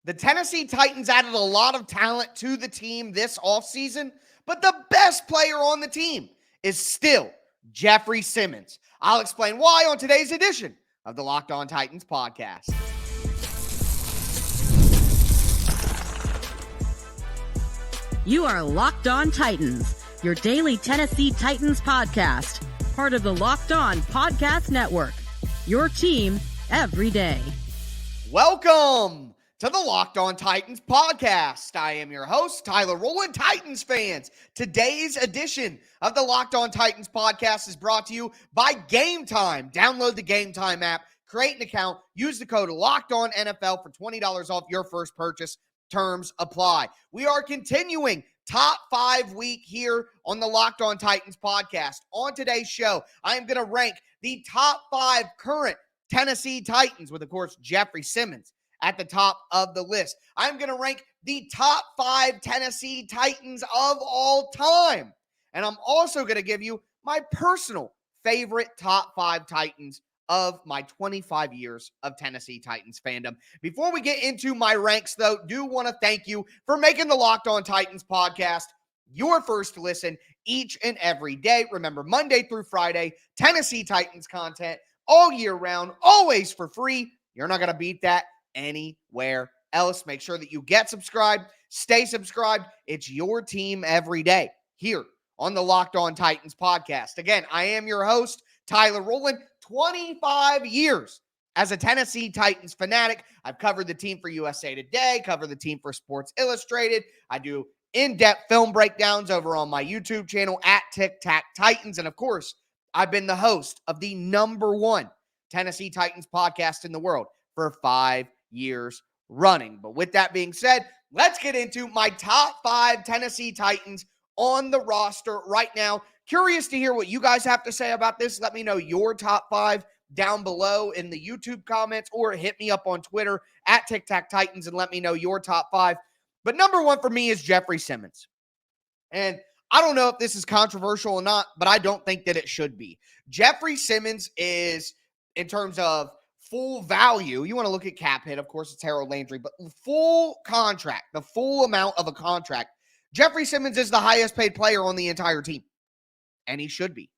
The Tennessee Titans added a lot of talent to the team this offseason, but the best player on the team is still Jeffery Simmons. I'll explain why on today's edition of the Locked On Titans podcast. You are Locked On Titans, your daily Tennessee Titans podcast, part of the Locked On Podcast Network, your team every day. Welcome to the Locked On Titans podcast. I am your host, Tyler Rowland. Titans fans, today's edition of the Locked On Titans podcast is brought to you by Game Time. Download the Game Time app, create an account, use the code LOCKEDONNFL for $20 off your first purchase. Terms apply. We are continuing top 5 week here on the Locked On Titans podcast. On today's show, I am going to rank the top 5 current Tennessee Titans with, of course, Jeffery Simmons at the top of the list. I'm going to rank the top 5 Tennessee Titans of all time. And I'm also going to give you my personal favorite top 5 Titans of my 25 years of Tennessee Titans fandom. Before we get into my ranks, though, do want to thank you for making the Locked On Titans podcast your first listen each and every day. Remember, Monday through Friday, Tennessee Titans content all year round, always for free. You're not going to beat that anywhere else. Make sure that you get subscribed, stay subscribed. It's your team every day here on the Locked On Titans podcast. Again, I am your host, Tyler Rowland. 25 years as a Tennessee Titans fanatic. I've covered the team for USA Today, covered the team for Sports Illustrated. I do in-depth film breakdowns over on my YouTube channel at Tic Tac Titans. And of course, I've been the host of the #1 Tennessee Titans podcast in the world for 5 years running. But with that being said, let's get into my top 5 Tennessee Titans on the roster right now. Curious to hear what you guys have to say about this. Let me know your top 5 down below in the YouTube comments, or hit me up on Twitter at Tic Tac Titans and let me know your top 5. But #1 for me is Jeffery Simmons. And I don't know if this is controversial or not, but I don't think that it should be. Jeffery Simmons is, in terms of full value, you want to look at cap hit, of course, it's Harold Landry, but full contract, the full amount of a contract, Jeffery Simmons is the highest paid player on the entire team. And he should be.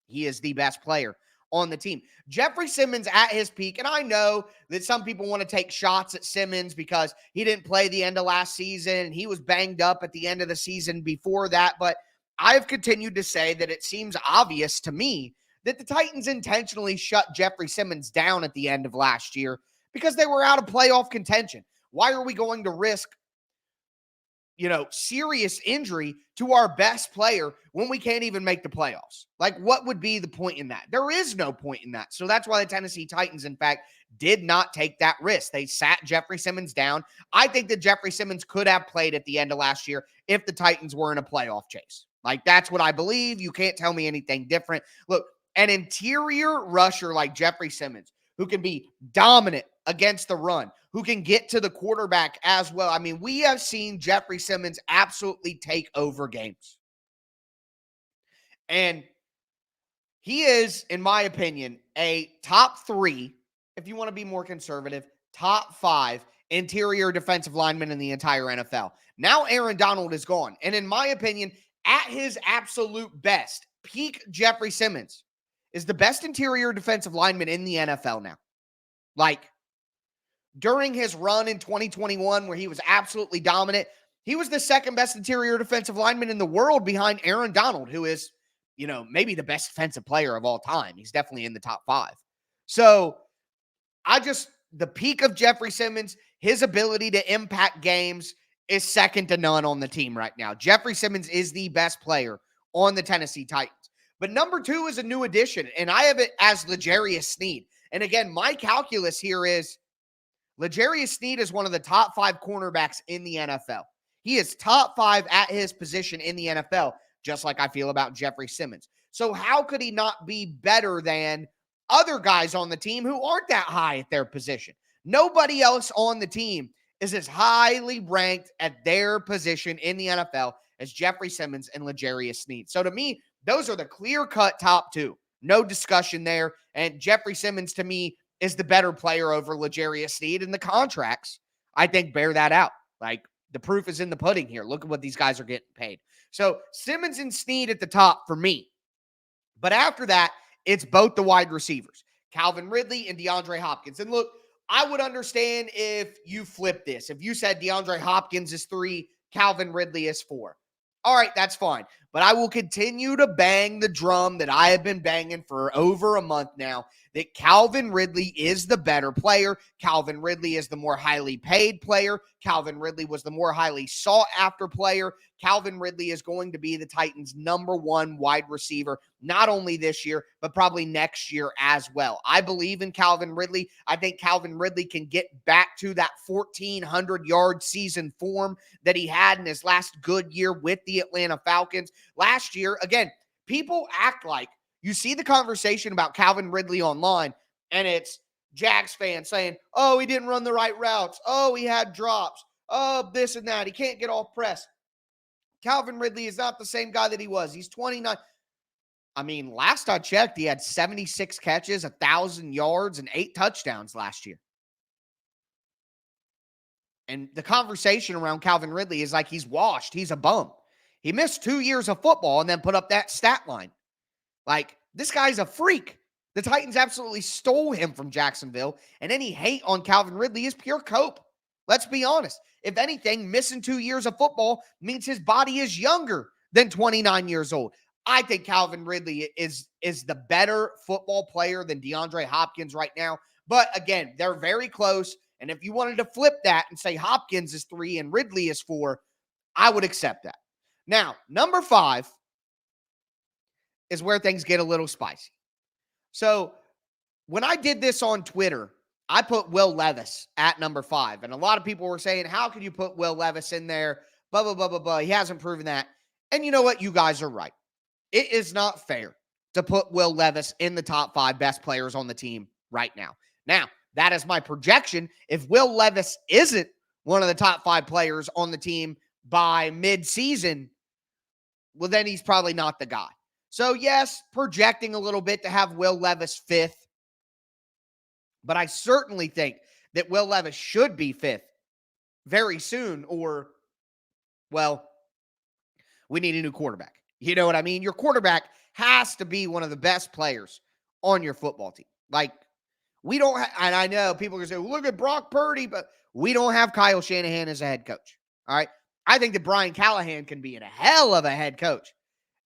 He is the best player on the team. Jeffery Simmons at his peak, and I know that some people want to take shots at Simmons because he didn't play the end of last season. He was banged up at the end of the season before that, but I've continued to say that it seems obvious to me that the Titans intentionally shut Jeffery Simmons down at the end of last year because they were out of playoff contention. Why are we going to risk serious injury to our best player when we can't even make the playoffs? Like, what would be the point in that? There is no point in that. So that's why the Tennessee Titans, in fact, did not take that risk. They sat Jeffery Simmons down. I think that Jeffery Simmons could have played at the end of last year if the Titans were in a playoff chase. Like, that's what I believe. You can't tell me anything different. Look, an interior rusher like Jeffery Simmons, who can be dominant against the run, who can get to the quarterback as well. I mean, we have seen Jeffery Simmons absolutely take over games. And he is, in my opinion, a top 3, if you want to be more conservative, top 5 interior defensive lineman in the entire NFL. Now Aaron Donald is gone. And in my opinion, at his absolute best, peak Jeffery Simmons is the best interior defensive lineman in the NFL now. Like, during his run in 2021, where he was absolutely dominant, he was the second best interior defensive lineman in the world behind Aaron Donald, who is, maybe the best defensive player of all time. He's definitely in the top 5. So the peak of Jeffery Simmons, his ability to impact games is second to none on the team right now. Jeffery Simmons is the best player on the Tennessee Titans. But #2 is a new addition, and I have it as L'Jarius Sneed. And again, my calculus here is L'Jarius Sneed is one of the top 5 cornerbacks in the NFL. He is top 5 at his position in the NFL, just like I feel about Jeffery Simmons. So how could he not be better than other guys on the team who aren't that high at their position? Nobody else on the team is as highly ranked at their position in the NFL as Jeffery Simmons and L'Jarius Sneed. So to me, those are the clear-cut top 2. No discussion there. And Jeffery Simmons, to me, is the better player over L'Jarius Sneed. And the contracts, I think bear that out. Like, the proof is in the pudding here. Look at what these guys are getting paid. So Simmons and Snead at the top for me. But after that, it's both the wide receivers, Calvin Ridley and DeAndre Hopkins. And look, I would understand if you flip this. If you said DeAndre Hopkins is 3, Calvin Ridley is 4. All right, that's fine. But I will continue to bang the drum that I have been banging for over a month now, that Calvin Ridley is the better player. Calvin Ridley is the more highly paid player. Calvin Ridley was the more highly sought after player. Calvin Ridley is going to be the Titans' number 1 wide receiver, not only this year, but probably next year as well. I believe in Calvin Ridley. I think Calvin Ridley can get back to that 1,400-yard season form that he had in his last good year with the Atlanta Falcons. Last year, again, people act like you see the conversation about Calvin Ridley online, and it's Jags fans saying, oh, he didn't run the right routes. Oh, he had drops. Oh, this and that. He can't get off press. Calvin Ridley is not the same guy that he was. He's 29. I mean, last I checked, he had 76 catches, 1,000 yards, and 8 touchdowns last year. And the conversation around Calvin Ridley is like he's washed. He's a bum. He missed 2 years of football and then put up that stat line. Like, this guy's a freak. The Titans absolutely stole him from Jacksonville, and any hate on Calvin Ridley is pure cope. Let's be honest. If anything, missing 2 years of football means his body is younger than 29 years old. I think Calvin Ridley is the better football player than DeAndre Hopkins right now. But again, they're very close. And if you wanted to flip that and say Hopkins is 3 and Ridley is 4, I would accept that. Now, number 5 is where things get a little spicy. So when I did this on Twitter, I put Will Levis at number 5. And a lot of people were saying, how could you put Will Levis in there? Blah, blah, blah, blah, blah. He hasn't proven that. And you know what? You guys are right. It is not fair to put Will Levis in the top 5 best players on the team right now. Now, that is my projection. If Will Levis isn't one of the top 5 players on the team by mid-season, well, then he's probably not the guy. So, yes, projecting a little bit to have Will Levis 5th. But I certainly think that Will Levis should be 5th very soon, or, well, we need a new quarterback. You know what I mean? Your quarterback has to be one of the best players on your football team. Like, we don't and I know people are going to say, well, look at Brock Purdy, but we don't have Kyle Shanahan as a head coach. All right? I think that Brian Callahan can be a hell of a head coach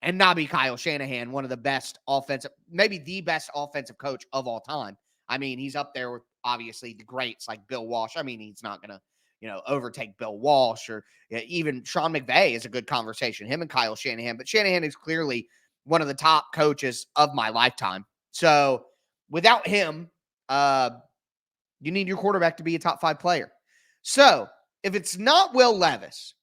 and not be Kyle Shanahan, one of the best maybe the best offensive coach of all time. I mean, he's up there with, obviously, the greats like Bill Walsh. I mean, he's not going to, overtake Bill Walsh, or even Sean McVay is a good conversation, him and Kyle Shanahan. But Shanahan is clearly one of the top coaches of my lifetime. So without him, you need your quarterback to be a top 5 player. So if it's not Will Levis,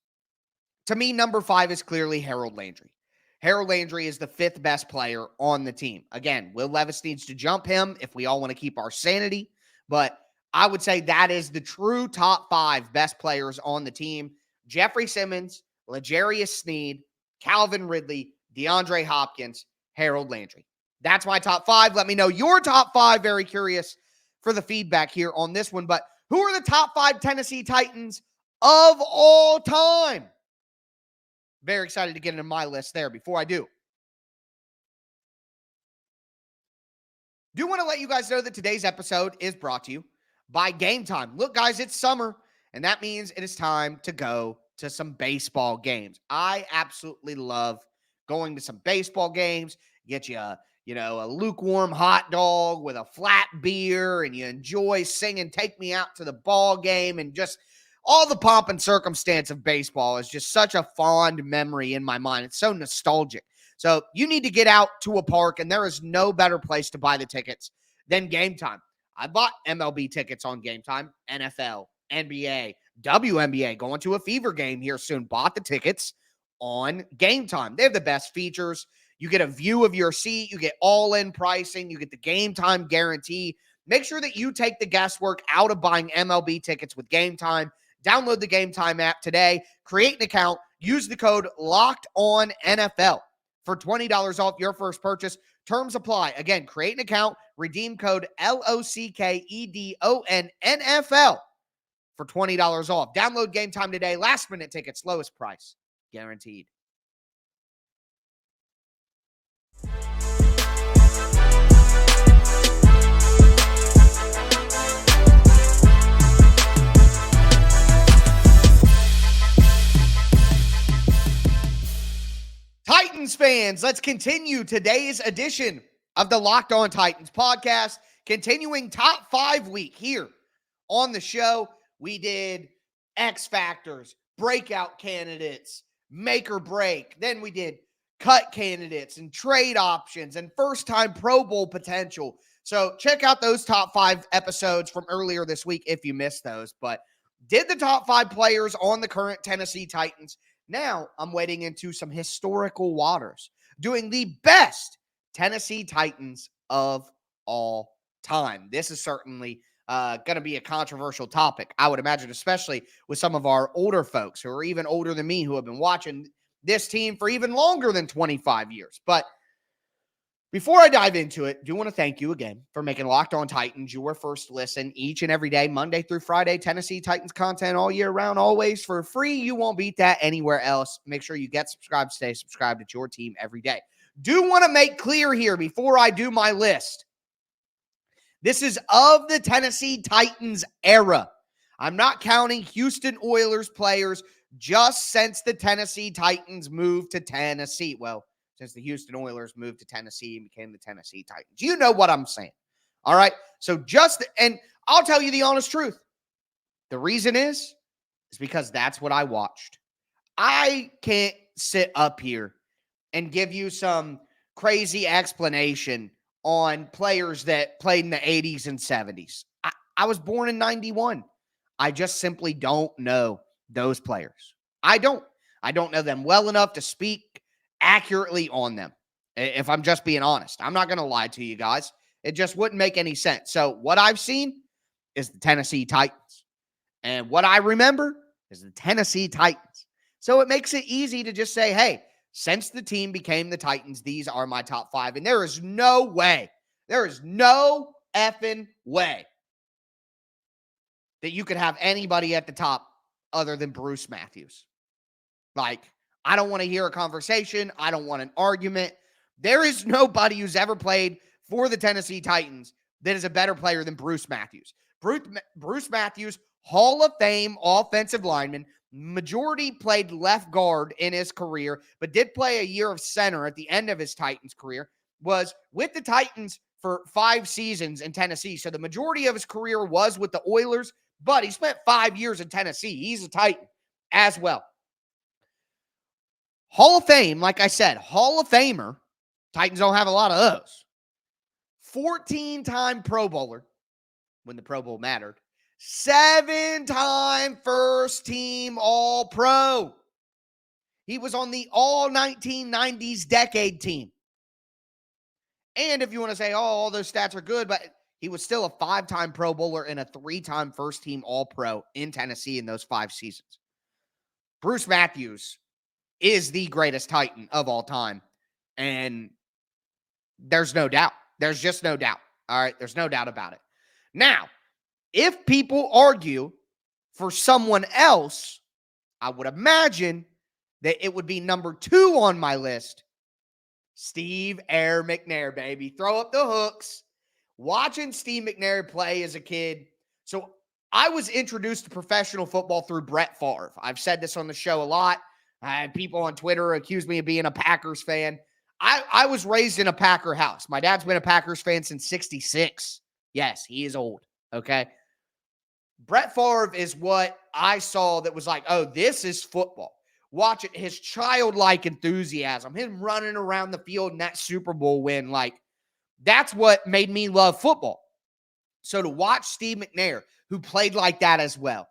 to me, number 5 is clearly Harold Landry. Harold Landry is the 5th best player on the team. Again, Will Levis needs to jump him if we all want to keep our sanity. But I would say that is the true top 5 best players on the team. Jeffery Simmons, L'Jarius Sneed, Calvin Ridley, DeAndre Hopkins, Harold Landry. That's my top 5. Let me know your top 5. Very curious for the feedback here on this one. But who are the top 5 Tennessee Titans of all time? Very excited to get into my list there. Before I do want to let you guys know that today's episode is brought to you by Game Time. Look, guys, it's summer, and that means it is time to go to some baseball games. I absolutely love going to some baseball games. Get you a lukewarm hot dog with a flat beer, and you enjoy singing Take Me Out to the Ball Game, and just all the pomp and circumstance of baseball is just such a fond memory in my mind. It's so nostalgic. So you need to get out to a park, and there is no better place to buy the tickets than Game Time. I bought MLB tickets on Game Time, NFL, NBA, WNBA, going to a Fever game here soon. Bought the tickets on Game Time. They have the best features. You get a view of your seat. You get all-in pricing. You get the Game Time guarantee. Make sure that you take the guesswork out of buying MLB tickets with Game Time. Download the Game Time app today. Create an account. Use the code LOCKEDONNFL for $20 off your first purchase. Terms apply. Again, create an account. Redeem code LOCKEDONNFL for $20 off. Download Game Time today. Last minute tickets, lowest price, guaranteed. Titans fans, let's continue today's edition of the Locked On Titans podcast, continuing top 5 week here on the show. We did X Factors, breakout candidates, make or break. Then we did cut candidates and trade options and first-time Pro Bowl potential. So check out those top 5 episodes from earlier this week if you missed those. But did the top 5 players on the current Tennessee Titans. Now I'm wading into some historical waters, doing the best Tennessee Titans of all time. This is certainly going to be a controversial topic, I would imagine, especially with some of our older folks who are even older than me who have been watching this team for even longer than 25 years. But before I dive into it, I do want to thank you again for making Locked On Titans your first listen each and every day, Monday through Friday. Tennessee Titans content all year round, always for free. You won't beat that anywhere else. Make sure you get subscribed, stay subscribed. It's your team every day. Do want to make clear here before I do my list, this is of the Tennessee Titans era. I'm not counting Houston Oilers players just since the Tennessee Titans moved to Tennessee. Well, since the Houston Oilers moved to Tennessee and became the Tennessee Titans. You know what I'm saying. All right? So and I'll tell you the honest truth. The reason is because that's what I watched. I can't sit up here and give you some crazy explanation on players that played in the 80s and 70s. I was born in 91. I just simply don't know those players. I don't know them well enough to speak accurately on them, if I'm just being honest. I'm not going to lie to you guys. It just wouldn't make any sense. So what I've seen is the Tennessee Titans. And what I remember is the Tennessee Titans. So it makes it easy to just say, hey, since the team became the Titans, these are my top 5. And there is no effing way that you could have anybody at the top other than Bruce Matthews. Like, I don't want to hear a conversation. I don't want an argument. There is nobody who's ever played for the Tennessee Titans that is a better player than Bruce Matthews. Bruce Matthews, Hall of Fame offensive lineman, majority played left guard in his career, but did play a year of center at the end of his Titans career, was with the Titans for 5 seasons in Tennessee. So the majority of his career was with the Oilers, but he spent 5 years in Tennessee. He's a Titan as well. Hall of Fame, like I said, Hall of Famer. Titans don't have a lot of those. 14-time Pro Bowler when the Pro Bowl mattered. 7-time first-team All-Pro. He was on the all-1990s decade team. And if you want to say, oh, all those stats are good, but he was still a 5-time Pro Bowler and a 3-time first-team All-Pro in Tennessee in those 5 seasons. Bruce Matthews is the greatest Titan of all time. And there's no doubt. There's just no doubt. All right? There's no doubt about it. Now, if people argue for someone else, I would imagine that it would be number 2 on my list. Steve Air McNair, baby. Throw up the hooks. Watching Steve McNair play as a kid. So I was introduced to professional football through Brett Favre. I've said this on the show a lot. I had people on Twitter accuse me of being a Packers fan. I was raised in a Packer house. My dad's been a Packers fan since 66. Yes, he is old, okay? Brett Favre is what I saw that was like, oh, this is football. Watch it, his childlike enthusiasm, him running around the field in that Super Bowl win, like, that's what made me love football. So to watch Steve McNair, who played like that as well,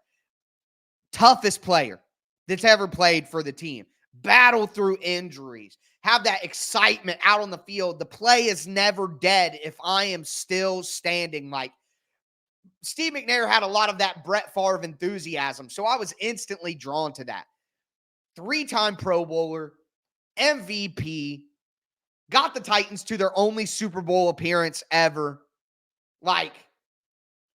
toughest player that's ever played for the team, battle through injuries, have that excitement out on the field. The play is never dead if I am still standing. Like, Steve McNair had a lot of that Brett Favre enthusiasm, so I was instantly drawn to that. 3-time Pro Bowler, MVP, got the Titans to their only Super Bowl appearance ever. Like,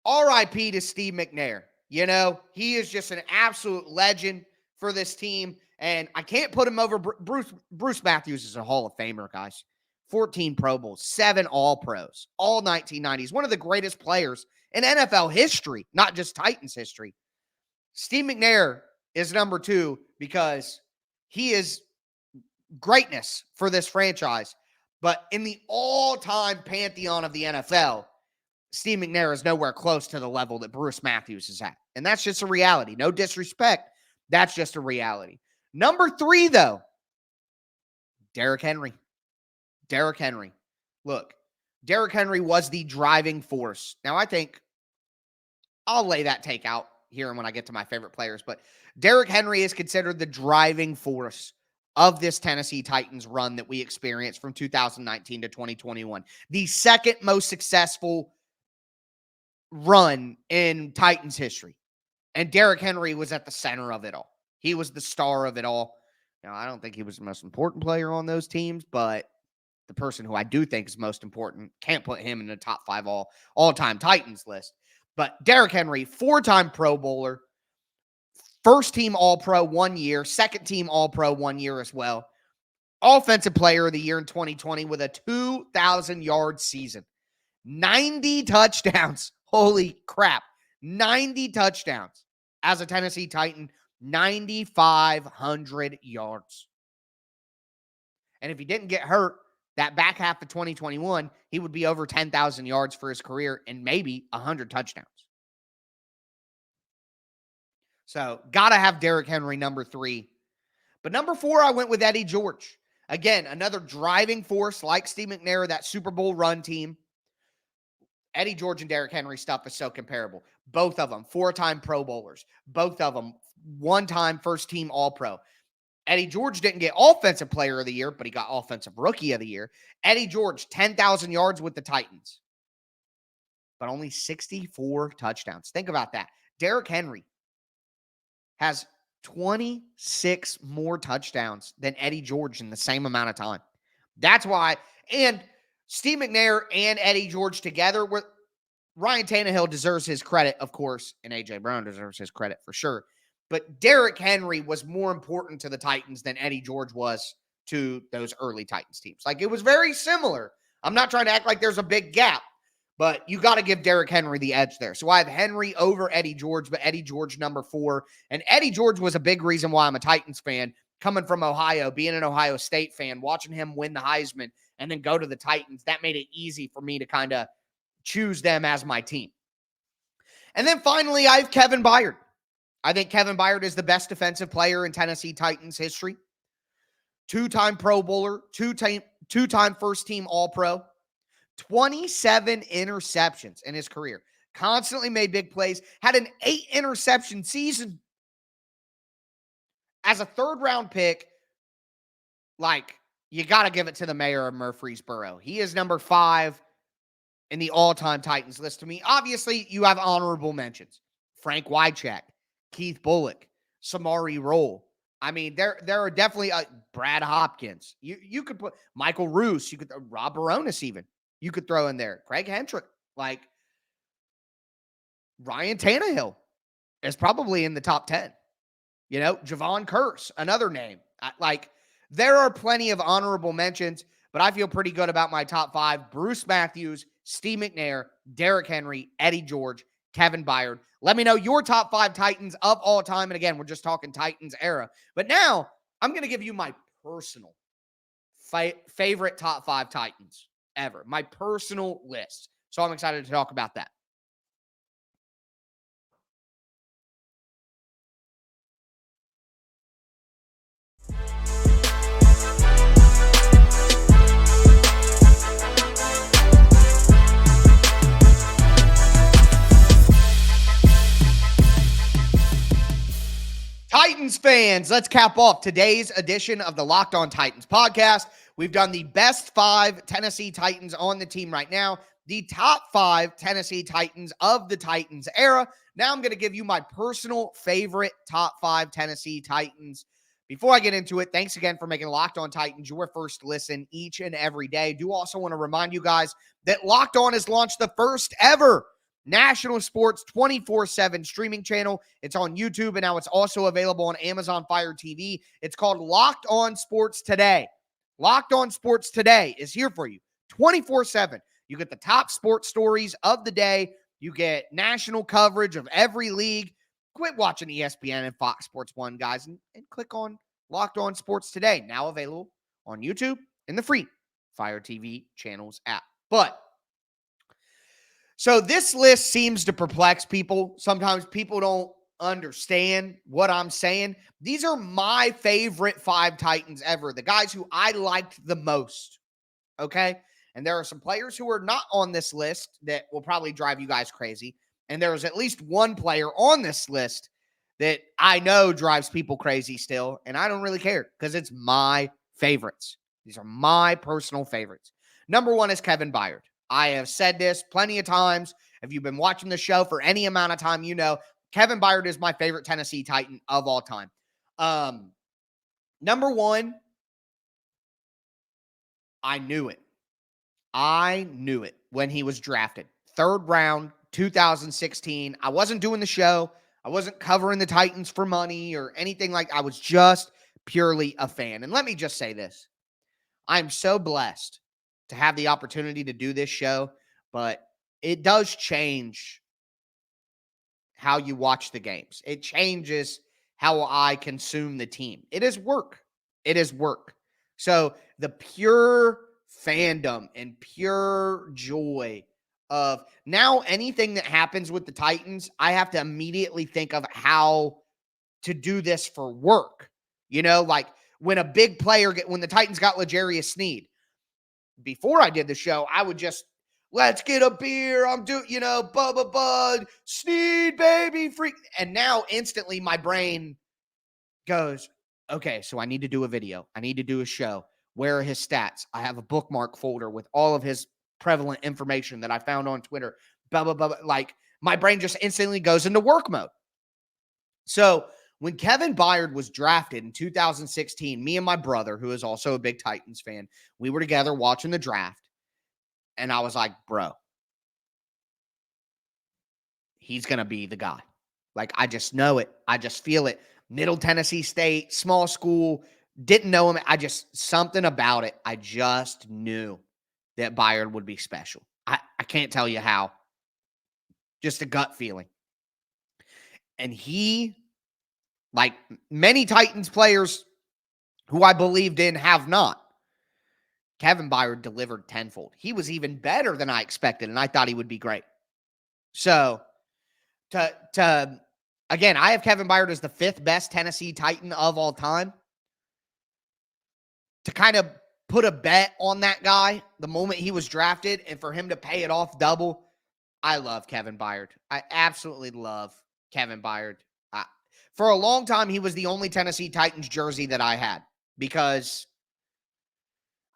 RIP to Steve McNair. He is just an absolute legend for this team, and I can't put him over Bruce Matthews is a Hall of Famer, guys. 14 Pro Bowls, 7 All-Pros, all 1990s. One of the greatest players in NFL history, not just Titans history. Steve McNair is number 2 because he is greatness for this franchise. But in the all-time pantheon of the NFL, Steve McNair is nowhere close to the level that Bruce Matthews is at. And that's just a reality. No disrespect. That's just a reality. Number 3, though, Derrick Henry. Derrick Henry. Look, Derrick Henry was the driving force. Now, I think I'll lay that take out here when I get to my favorite players, but Derrick Henry is considered the driving force of this Tennessee Titans run that we experienced from 2019 to 2021. The second most successful run in Titans history. And Derrick Henry was at the center of it all. He was the star of it all. Now, I don't think he was the most important player on those teams, but the person who I do think is most important, can't put him in the top 5 all-time Titans list. But Derrick Henry, 4-time Pro Bowler, first team All-Pro 1 year, second team All-Pro 1 year as well. Offensive Player of the Year in 2020 with a 2,000-yard season. 90 touchdowns. Holy crap. 90 touchdowns as a Tennessee Titan. 9,500 yards. And if he didn't get hurt, that back half of 2021, he would be over 10,000 yards for his career and maybe 100 touchdowns. So, got to have Derrick Henry number 3. But number 4, I went with Eddie George. Again, another driving force like Steve McNair, that Super Bowl run team. Eddie George and Derrick Henry stuff is so comparable. Both of them 4-time Pro Bowlers. Both of them 1-time first-team All-Pro. Eddie George didn't get Offensive Player of the Year, but he got Offensive Rookie of the Year. Eddie George, 10,000 yards with the Titans, but only 64 touchdowns. Think about that. Derrick Henry has 26 more touchdowns than Eddie George in the same amount of time. That's why, and Steve McNair and Eddie George together, Ryan Tannehill deserves his credit, of course, and A.J. Brown deserves his credit for sure. But Derrick Henry was more important to the Titans than Eddie George was to those early Titans teams. Like, it was very similar. I'm not trying to act like there's a big gap, but you got to give Derrick Henry the edge there. So I have Henry over Eddie George, but Eddie George number 4. And Eddie George was a big reason why I'm a Titans fan, coming from Ohio, being an Ohio State fan, watching him win the Heisman and then go to the Titans. That made it easy for me to kind of choose them as my team. And then finally, I have Kevin Byard. I think Kevin Byard is the best defensive player in Tennessee Titans history. 2-time Pro Bowler, two-time first-team All-Pro, 27 interceptions in his career. Constantly made big plays, had an 8-interception season. As a third-round pick, you got to give it to the mayor of Murfreesboro. He is number 5 in the all-time Titans list to me. Obviously, you have honorable mentions. Frank Wycheck, Keith Bullock, Samari Rolle. I mean, there are definitely Brad Hopkins. You could put Michael Roos. You could Rob Baronis even. You could throw in there. Craig Hentrick. Ryan Tannehill is probably in the top 10. Javon Curse, another name. There are plenty of honorable mentions, but I feel pretty good about my top 5. Bruce Matthews, Steve McNair, Derrick Henry, Eddie George, Kevin Byard. Let me know your top 5 Titans of all time. And again, we're just talking Titans era. But now I'm going to give you my personal favorite top 5 Titans ever. My personal list. So I'm excited to talk about that. Titans fans, let's cap off today's edition of the Locked On Titans podcast. We've done the best 5 Tennessee Titans on the team right now, the top 5 Tennessee Titans of the Titans era. Now I'm going to give you my personal favorite top 5 Tennessee Titans. Before I get into it, thanks again for making Locked On Titans your first listen each and every day. Do also want to remind you guys that Locked On has launched the first ever national sports 24/7 streaming channel. It's on YouTube, and now it's also available on Amazon Fire TV. It's called Locked On Sports Today. Locked On Sports Today is here for you 24/7. You get the top sports stories of the day. You get national coverage of every league. Quit watching ESPN and Fox Sports 1, guys, and click on Locked On Sports Today, now available on YouTube in the free Fire TV channels app. But so this list seems to perplex people. Sometimes people don't understand what I'm saying. These are my favorite 5 Titans ever, the guys who I liked the most, okay? And there are some players who are not on this list that will probably drive you guys crazy. And there's at least one player on this list that I know drives people crazy still, and I don't really care because it's my favorites. These are my personal favorites. Number 1 is Kevin Byard. I have said this plenty of times. If you've been watching the show for any amount of time, you know Kevin Byard is my favorite Tennessee Titan of all time. Number 1, I knew it. I knew it when he was drafted. 3rd round, 2016. I wasn't doing the show. I wasn't covering the Titans for money or anything like. I was just purely a fan. And let me just say this. I'm so blessed to have the opportunity to do this show, but it does change how you watch the games. It changes how I consume the team. It is work. It is work. So the pure fandom and pure joy of now anything that happens with the Titans, I have to immediately think of how to do this for work. You know, like when a big player, when the Titans got L'Jarius Sneed, before I did the show, I would just, let's get a beer. I'm doing, Bubba Bud, Sneed, baby, freak. And now instantly my brain goes, okay, so I need to do a video. I need to do a show. Where are his stats? I have a bookmark folder with all of his prevalent information that I found on Twitter. Blah, blah, blah. Like my brain just instantly goes into work mode. So when Kevin Byard was drafted in 2016, me and my brother, who is also a big Titans fan, we were together watching the draft. And I was like, bro, he's going to be the guy. Like, I just know it. I just feel it. Middle Tennessee State, small school, didn't know him. Something about it. I just knew that Byard would be special. I can't tell you how. Just a gut feeling. And he, like many Titans players who I believed in, have not. Kevin Byard delivered tenfold. He was even better than I expected, and I thought he would be great. So, again, I have Kevin Byard as the 5th best Tennessee Titan of all time. To kind of put a bet on that guy the moment he was drafted and for him to pay it off double, I love Kevin Byard. I absolutely love Kevin Byard. For a long time, he was the only Tennessee Titans jersey that I had because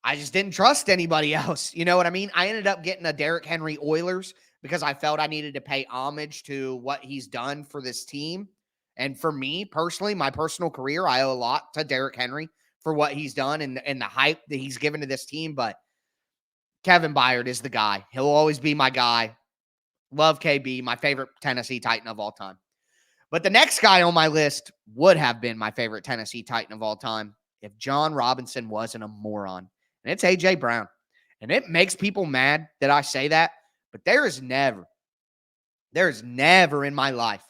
I just didn't trust anybody else. You know what I mean? I ended up getting a Derrick Henry Oilers because I felt I needed to pay homage to what he's done for this team. And for me personally, my personal career, I owe a lot to Derrick Henry for what he's done and the hype that he's given to this team. But Kevin Byard is the guy. He'll always be my guy. Love KB, my favorite Tennessee Titan of all time. But the next guy on my list would have been my favorite Tennessee Titan of all time if John Robinson wasn't a moron. And it's A.J. Brown. And it makes people mad that I say that, but there is never in my life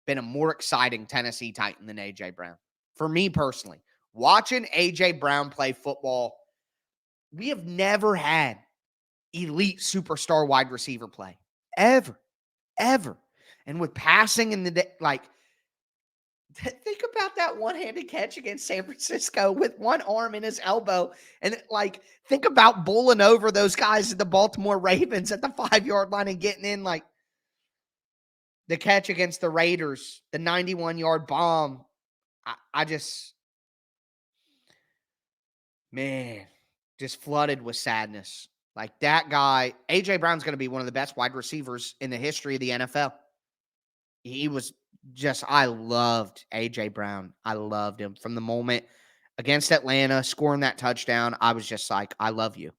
been a more exciting Tennessee Titan than A.J. Brown. For me personally, watching A.J. Brown play football, we have never had elite superstar wide receiver play. Ever. And with passing in the day, like, think about that one-handed catch against San Francisco with one arm in his elbow. And, like, think about bowling over those guys at the Baltimore Ravens at the 5-yard line and getting in, like, the catch against the Raiders, the 91-yard bomb. I just, man, just flooded with sadness. Like, that guy, A.J. Brown's going to be one of the best wide receivers in the history of the NFL. He was just, I loved A.J. Brown. I loved him from the moment against Atlanta, scoring that touchdown. I was just like, I love you.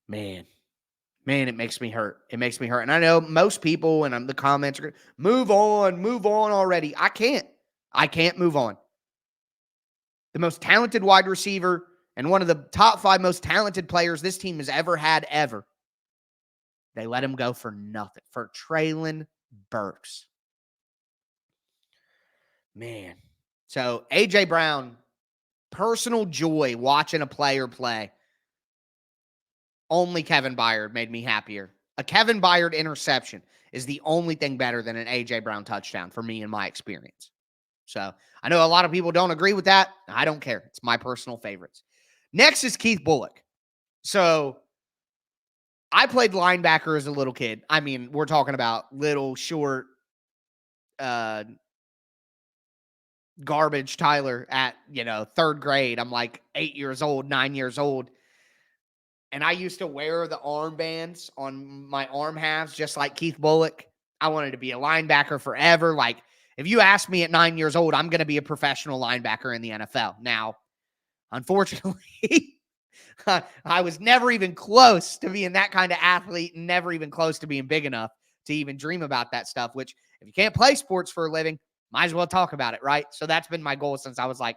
Man, Man, it makes me hurt. It makes me hurt. And I know most people and the comments are move on already. I can't move on. The most talented wide receiver and one of the top 5 most talented players this team has ever had ever. They let him go for nothing, for Treylon Burks. Man. So A.J. Brown, personal joy watching a player play. Only Kevin Byard made me happier. A Kevin Byard interception is the only thing better than an A.J. Brown touchdown for me in my experience. So I know a lot of people don't agree with that. I don't care. It's my personal favorites. Next is Keith Bulluck. So I played linebacker as a little kid. I mean, we're talking about little, short, garbage Tyler at, 3rd grade. I'm like 8 years old, 9 years old. And I used to wear the armbands on my arm halves, just like Keith Bulluck. I wanted to be a linebacker forever. Like, if you ask me at 9 years old, I'm going to be a professional linebacker in the NFL. Now, unfortunately, I was never even close to being that kind of athlete and never even close to being big enough to even dream about that stuff, which if you can't play sports for a living, might as well talk about it, right? So that's been my goal since I was like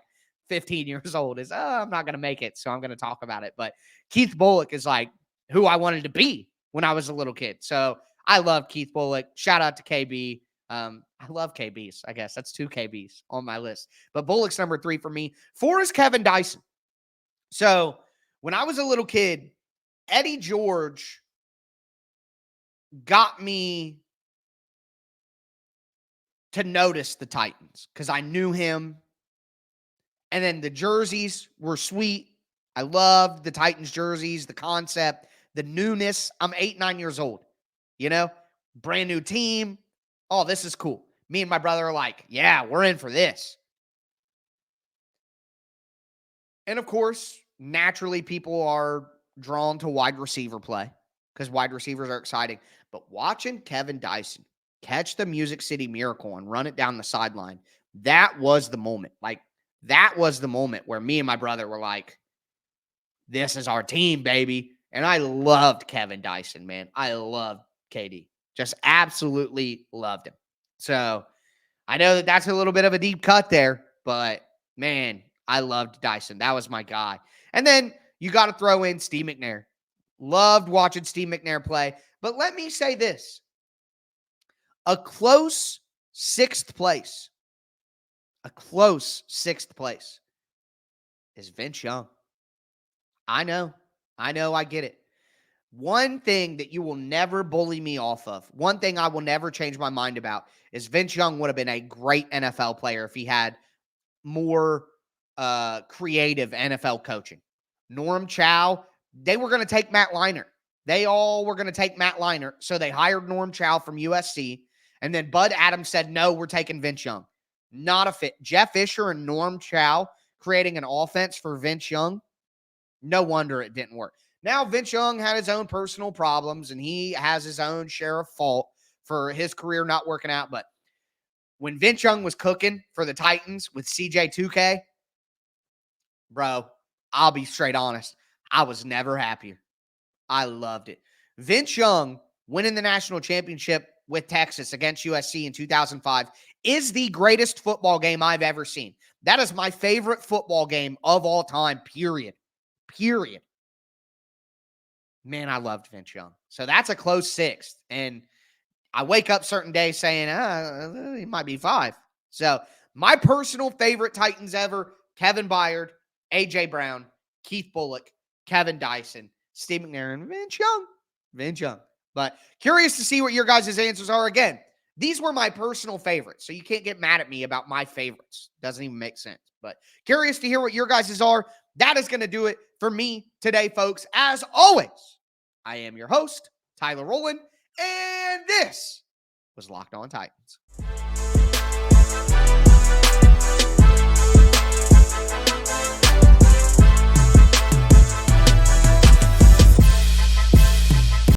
15 years old is, I'm not going to make it, so I'm going to talk about it. But Keith Bulluck is like who I wanted to be when I was a little kid. So I love Keith Bulluck. Shout out to KB. I love KBs, I guess. That's 2 KBs on my list. But Bullock's number 3 for me. 4 is Kevin Dyson. So when I was a little kid, Eddie George got me to notice the Titans because I knew him. And then the jerseys were sweet. I loved the Titans jerseys, the concept, the newness. I'm 8, 9 years old, brand new team. Oh, this is cool. Me and my brother are like, yeah, we're in for this. And of course, naturally, people are drawn to wide receiver play because wide receivers are exciting. But watching Kevin Dyson catch the Music City Miracle and run it down the sideline, that was the moment. Like, that was the moment where me and my brother were like, this is our team, baby. And I loved Kevin Dyson, man. I loved KD. Just absolutely loved him. So I know that that's a little bit of a deep cut there, but man, I loved Dyson. That was my guy. And then you got to throw in Steve McNair. Loved watching Steve McNair play. But let me say this. A close 6th place. A close 6th place is Vince Young. I know, I get it. One thing that you will never bully me off of, one thing I will never change my mind about is Vince Young would have been a great NFL player if he had more creative NFL coaching. Norm Chow, they were going to take Matt Leinart. They all were going to take Matt Leinart. So they hired Norm Chow from USC. And then Bud Adams said, no, we're taking Vince Young. Not a fit. Jeff Fisher and Norm Chow creating an offense for Vince Young. No wonder it didn't work. Now, Vince Young had his own personal problems, and he has his own share of fault for his career not working out. But when Vince Young was cooking for the Titans with CJ2K, bro, I'll be straight honest, I was never happier. I loved it. Vince Young winning the national championship with Texas against USC in 2005 is the greatest football game I've ever seen. That is my favorite football game of all time, period. Man, I loved Vince Young. So that's a close 6th. And I wake up certain days saying, it might be 5. So my personal favorite Titans ever, Kevin Byard, A.J. Brown, Keith Bulluck, Kevin Dyson, Steve McNair, and Vince Young. But curious to see what your guys' answers are. Again, these were my personal favorites. So you can't get mad at me about my favorites. Doesn't even make sense. But curious to hear what your guys' are. That is going to do it for me today, folks. As always, I am your host, Tyler Rowland, and this was Locked On Titans.